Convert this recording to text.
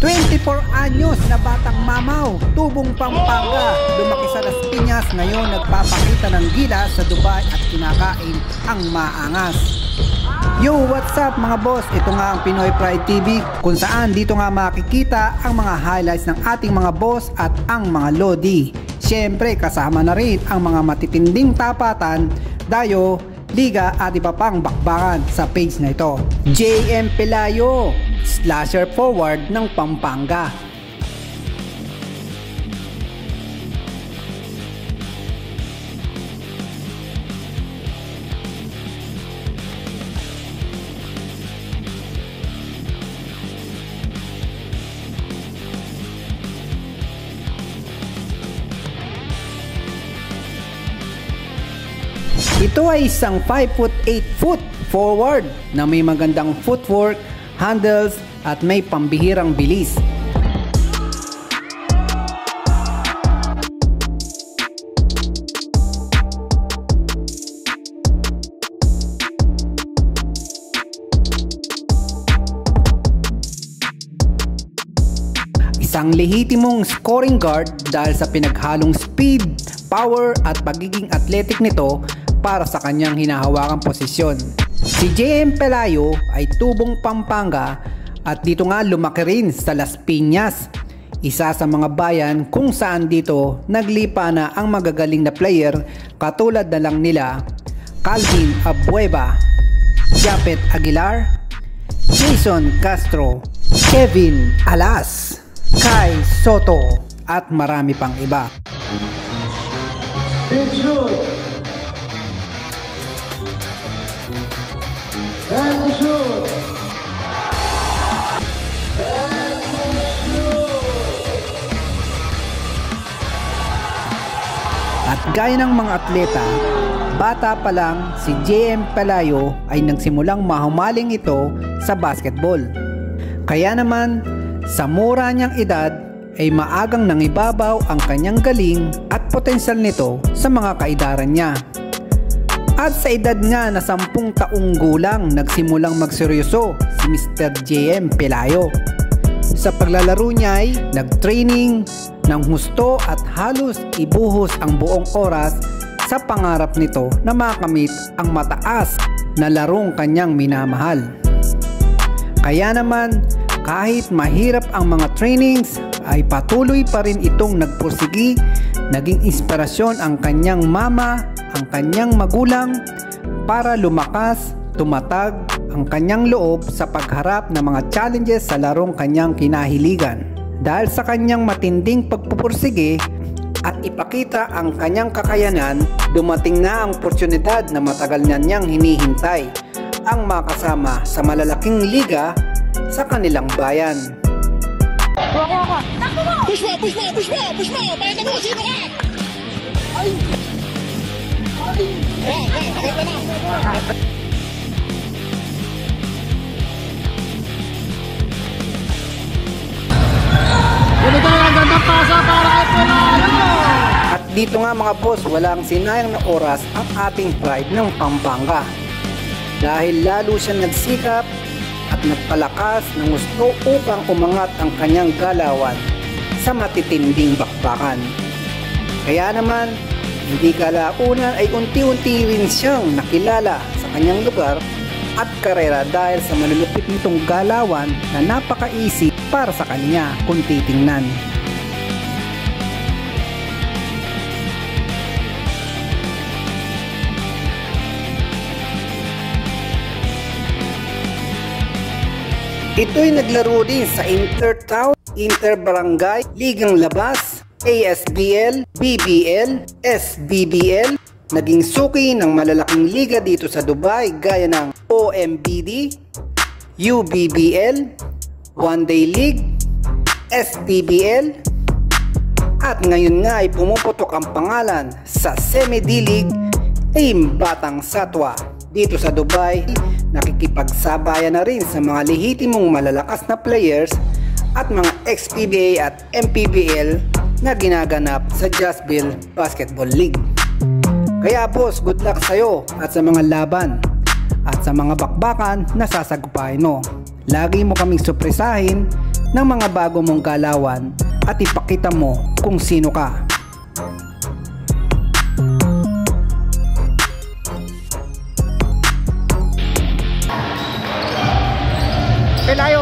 24 anyos na batang mamaw, tubong Pampanga, lumaki sa Las Piñas, ngayon nagpapakita ng gila sa Dubai at kinakain ang maangas. Yo, what's up mga boss? Ito nga ang Pinoy Pride TV, kung saan dito nga makikita ang mga highlights ng ating mga boss at ang mga lodi. Siyempre kasama na rin ang mga matitinding tapatan, dayo, liga at iba pang bakbakan sa page na ito. JM Pelayo, slasher forward ng Pampanga. Ito ay isang 5'8" forward na may magandang footwork, handles at may pambihirang bilis. Isang lehitimong scoring guard dahil sa pinaghalong speed, power at pagiging athletic nito para sa kanyang hinahawakang posisyon. Si JM Pelayo ay tubong Pampanga at dito nga lumaki rin sa Las Piñas, isa sa mga bayan kung saan dito naglipa na ang magagaling na player katulad na lang nila Calvin Abueva, Japet Aguilar, Jason Castro, Kevin Alas, Kai Soto at marami pang iba. At gaya ng mga atleta, bata pa lang si JM Pelayo ay nagsimulang mahumaling ito sa basketball. Kaya naman, sa mura niyang edad ay maagang nangibabaw ang kanyang galing at potensyal nito sa mga kaedaran niya. At sa edad nga na 10 taong gulang nagsimulang magseryoso si Mr. JM Pelayo. Sa paglalaro niya ay nagtraining ng husto at halos ibuhos ang buong oras sa pangarap nito na makamit ang mataas na larong kanyang minamahal. Kaya naman kahit mahirap ang mga trainings ay patuloy pa rin itong nagpursigi, naging inspirasyon ang kanyang mama, ang kanyang magulang para lumakas, tumatag ang kanyang loob sa pagharap ng mga challenges sa larong kanyang kinahiligan. Dahil sa kanyang matinding pagpupursige at ipakita ang kanyang kakayanan, dumating na ang oportunidad na matagal na niyang hinihintay, ang makasama sa malalaking liga sa kanilang bayan. Push mo! Pakita mo! Sino ka? Ay! Pakita na! Ganito ang gandang pasa para kay Pelayo! At dito nga mga boss, walang sinayang na oras ang ating pride ng Pampanga. Dahil lalo siya nagsikap at nagpalakas ng gusto upang umangat ang kanyang galawan sa matitinding bakbakan. Kaya naman, hindi kalaunan ay unti-unti rin siyang nakilala sa kanyang lugar at karera dahil sa malulupit nitong galawan na napaka-easy para sa kanya kung titingnan. Ito'y naglaro din sa Intertown, Interbarangay, Ligang Labas, ASBL, BBL, SBBL, naging suki ng malalaking liga dito sa Dubai gaya ng OMBD, UBBL, One Day League, SPBL, at ngayon nga ay pumuputok ang pangalan sa Semi-D-League Team Batang Satwa dito sa Dubai. Nakikipagsabayan na rin sa mga lehitimong malalakas na players at mga ex-PBA at MPBL na ginaganap sa Jasbil Basketball League. Kaya boss, good luck sa'yo at sa mga laban at sa mga bakbakan na sasagupain mo. Lagi mo kaming supresahin ng mga bago mong galawan at ipakita mo kung sino ka. Pelayo,